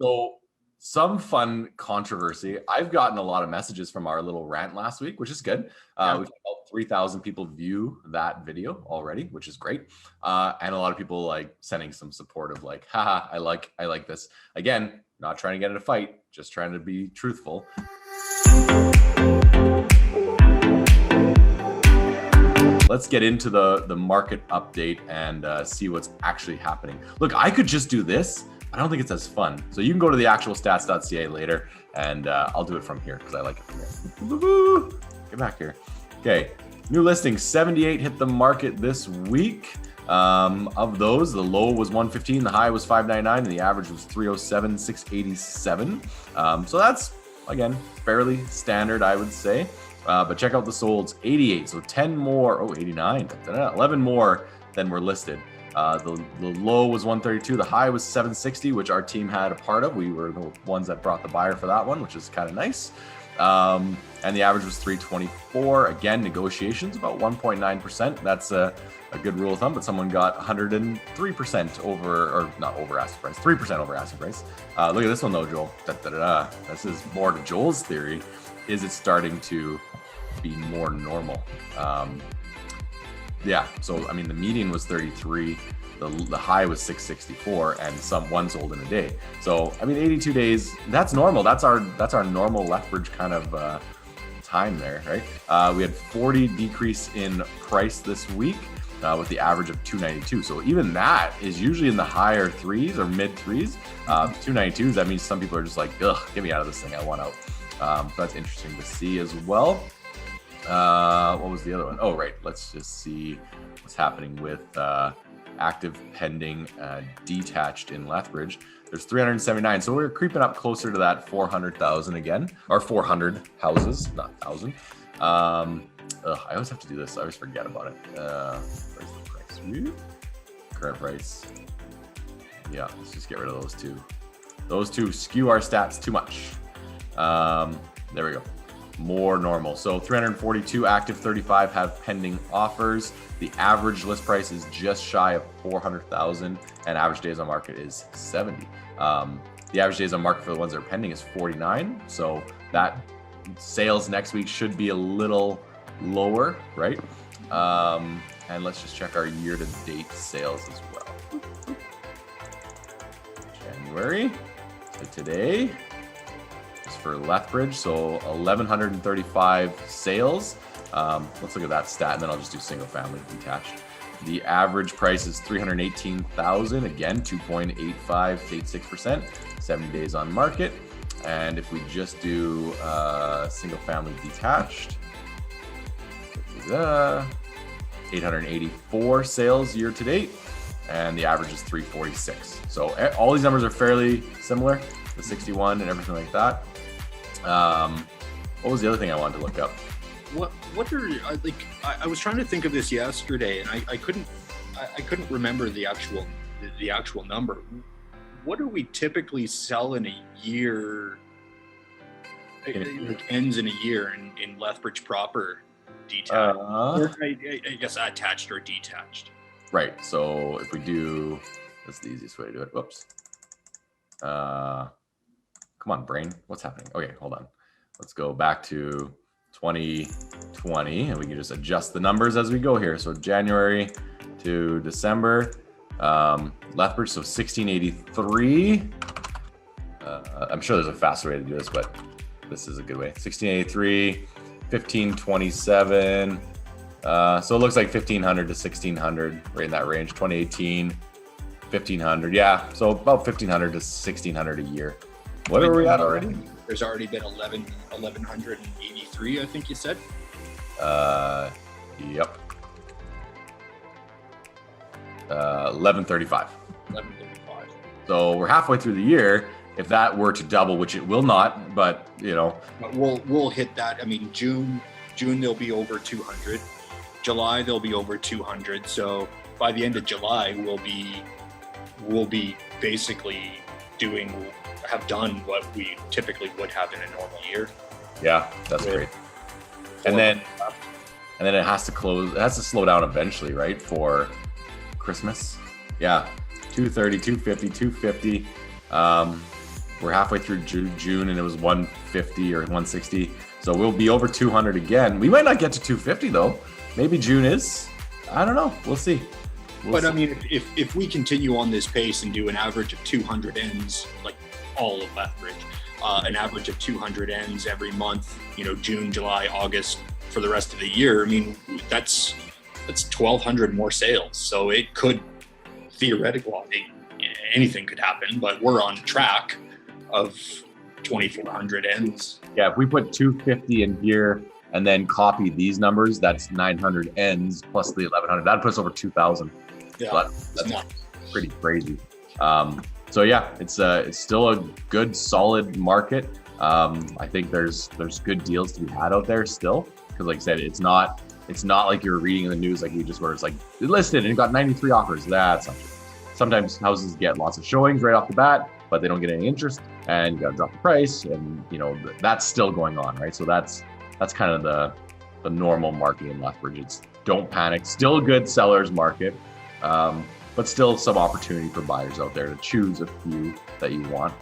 So some fun controversy. I've gotten a lot of messages from our little rant last week, which is good. Yeah. We've had about 3,000 people view that video already, which is great. And a lot of people like sending some supportive, like, haha, I like this. Again, not trying to get in a fight, just trying to be truthful. Let's get into the market update and see what's actually happening. Look, I could just do this. I don't think it's as fun. So you can go to the actualstats.ca later, and I'll do it from here because I like it from here. Get back here. Okay, new listings, 78 hit the market this week. Of those, the low was 115, the high was 599, and the average was 307,687. So that's, again, fairly standard, I would say. But check out the solds, 88, so 10 more, 89, 11 more than were listed. The low was 132, the high was 760, which our team had a part of. We were the ones that brought the buyer for that one, which is kind of nice. And the average was 324. Again, negotiations about 1.9%. That's a good rule of thumb, but someone got 103% over, or not over asking price, 3% over asking price. Look at this one though, Joel. This is more to Joel's theory. Is it starting to be more normal? Yeah, so I mean, the median was 33, the high was 664, and one sold in a day. So I mean, 82 days, that's normal. That's our normal Lethbridge kind of time there, right? We had 40 decrease in price this week with the average of 292. So even that is usually in the higher threes or mid threes. 292s, that means some people are just like, ugh, get me out of this thing, I want out. So that's interesting to see as well. What was the other one? Oh, right. Let's just see what's happening with active pending detached in Lethbridge. There's 379. So we're creeping up closer to that 400,000 again, or 400 houses, not 1,000. I always have to do this. I always forget about it. Where's the price? Current price. Yeah, let's just get rid of those two. Those two skew our stats too much. There we go. More normal. So 342 active, 35 have pending offers. The average list price is just shy of 400,000, and average days on market is 70. The average days on market for the ones that are pending is 49. So that sales next week should be a little lower, right? And let's just check our year-to-date sales as well. January to today. For Lethbridge, so 1,135 sales. Let's look at that stat, and then I'll just do single family detached. The average price is 318,000. Again, 2.85 to 86%, 70 days on market. And if we just do single family detached, 884 sales year to date, and the average is 346. So all these numbers are fairly similar, the 61 and everything like that. What was the other thing I wanted to look up? What are like? I was trying to think of this yesterday, and I couldn't remember the actual number. What do we typically sell in a year? Like ends in a year in Lethbridge proper detached, or I guess attached or detached. Right. So if we do, that's the easiest way to do it. Whoops. Come on, brain. What's happening? Okay, hold on. Let's go back to 2020, and we can just adjust the numbers as we go here. So January to December, Lethbridge, so 1683. I'm sure there's a faster way to do this, but this is a good way. 1683, 1527. So it looks like 1,500 to 1,600, right in that range. 2018, 1,500. Yeah, so about 1,500 to 1,600 a year. What are we at already? There's already been 1,183, I think you said. Yep. 1135. 1135. So we're halfway through the year. If that were to double, which it will not, but you know, we'll hit that. I mean, June they'll be over 200. July they'll be over 200. So by the end of July, we'll be basically have done what we typically would have in a normal year. Yeah, that's great. And then it has to close. It has to slow down eventually, right? For Christmas. Yeah, 230, 250, 250. We're halfway through June, and it was 150 or 160. So we'll be over 200 again. We might not get to 250 though. Maybe June is. I don't know. We'll see. But I mean, if we continue on this pace and do an average of 200 ends, like all of Lethbridge, an average of 200 ends every month, June, July, August for the rest of the year, I mean, that's 1,200 more sales. So it could theoretically, anything could happen, but we're on track of 2,400 ends. Yeah, if we put 250 in here and then copy these numbers, that's 900 ends plus the 1,100. That puts over 2,000. Yeah, that's pretty crazy. So yeah, it's still a good, solid market. I think there's good deals to be had out there still, because like I said, it's not like you're reading in the news like where it's like it listed and it got 93 offers. That's not true. Sometimes houses get lots of showings right off the bat, but they don't get any interest, and you got to drop the price, and that's still going on, right? So that's kind of the normal market in Lethbridge. It's don't panic. Still a good sellers market. But still some opportunity for buyers out there to choose a few that you want.